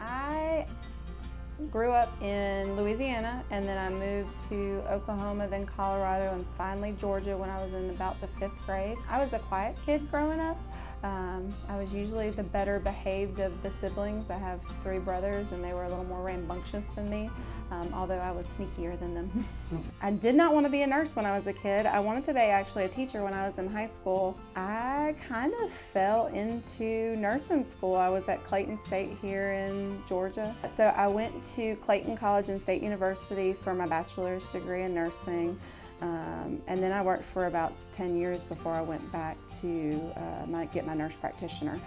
I grew up in Louisiana, and then I moved to Oklahoma, then Colorado, and finally Georgia when I was in about the 5th grade. I was a quiet kid growing up. I was usually the better behaved of the siblings. I have 3 brothers, and they were a little more rambunctious than me, although I was sneakier than them. I did not want to be a nurse when I was a kid. I wanted to be actually a teacher when I was in high school. I kind of fell into nursing school. I was at Clayton State here in Georgia. So I went to Clayton College and State University for my bachelor's degree in nursing. And then I worked for about 10 years before I went back to get my nurse practitioner.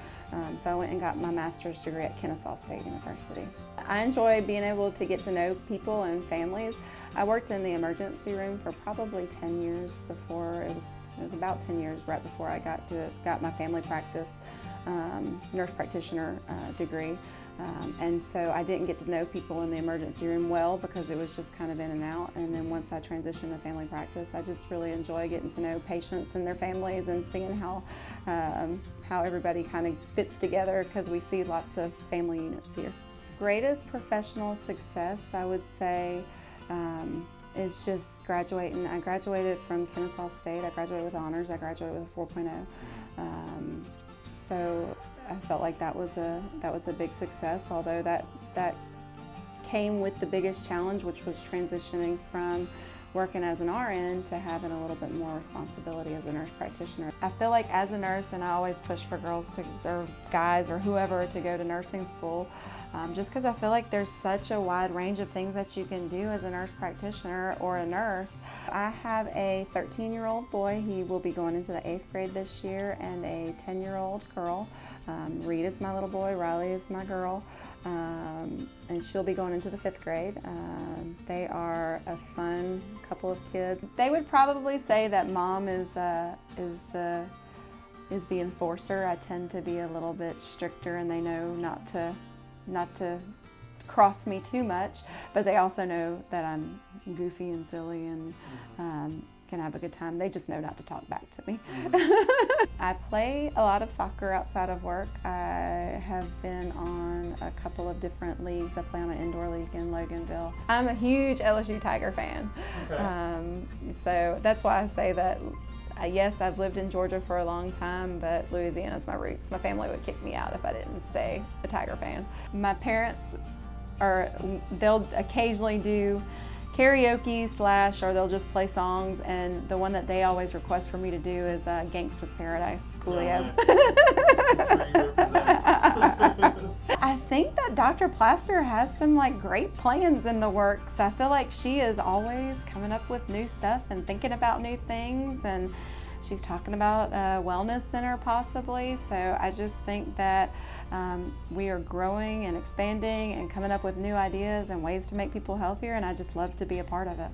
So I went and got my master's degree at Kennesaw State University. I enjoy being able to get to know people and families. I worked in the emergency room for probably 10 years before, it was about 10 years right before I got my family practice nurse practitioner degree. And so I didn't get to know people in the emergency room well because it was just kind of in and out. And then once I transitioned to family practice, I just really enjoy getting to know patients and their families and seeing how everybody kind of fits together, because we see lots of family units here. Greatest professional success, I would say, is just graduating. I graduated from Kennesaw State. I graduated with honors. I graduated with a 4.0. So I felt like that was a big success, although that came with the biggest challenge, which was transitioning from working as an RN to having a little bit more responsibility as a nurse practitioner. I feel like as a nurse, and I always push for girls or guys or whoever to go to nursing school, just because I feel like there's such a wide range of things that you can do as a nurse practitioner or a nurse. I have a 13-year-old boy. He will be going into the 8th grade this year, and a 10-year-old girl. Reed is my little boy, Riley is my girl, and she'll be going into the 5th grade. They are a fun couple of kids. They would probably say that mom is the enforcer. I tend to be a little bit stricter, and they know not to cross me too much, but they also know that I'm goofy and silly and can have a good time. They just know not to talk back to me. I play a lot of soccer outside of work. I have been on a couple of different leagues. I play on an indoor league in Loganville. I'm a huge LSU Tiger fan. Okay. So that's why I say that, yes, I've lived in Georgia for a long time, but Louisiana's my roots. My family would kick me out if I didn't stay a Tiger fan. My parents they'll occasionally do karaoke or they'll just play songs, and the one that they always request for me to do is Gangsta's Paradise, Coolio. I think that Dr. Plaster has some great plans in the works. I feel like she is always coming up with new stuff and thinking about new things, and she's talking about a wellness center possibly. So I just think that we are growing and expanding and coming up with new ideas and ways to make people healthier, and I just love to be a part of it.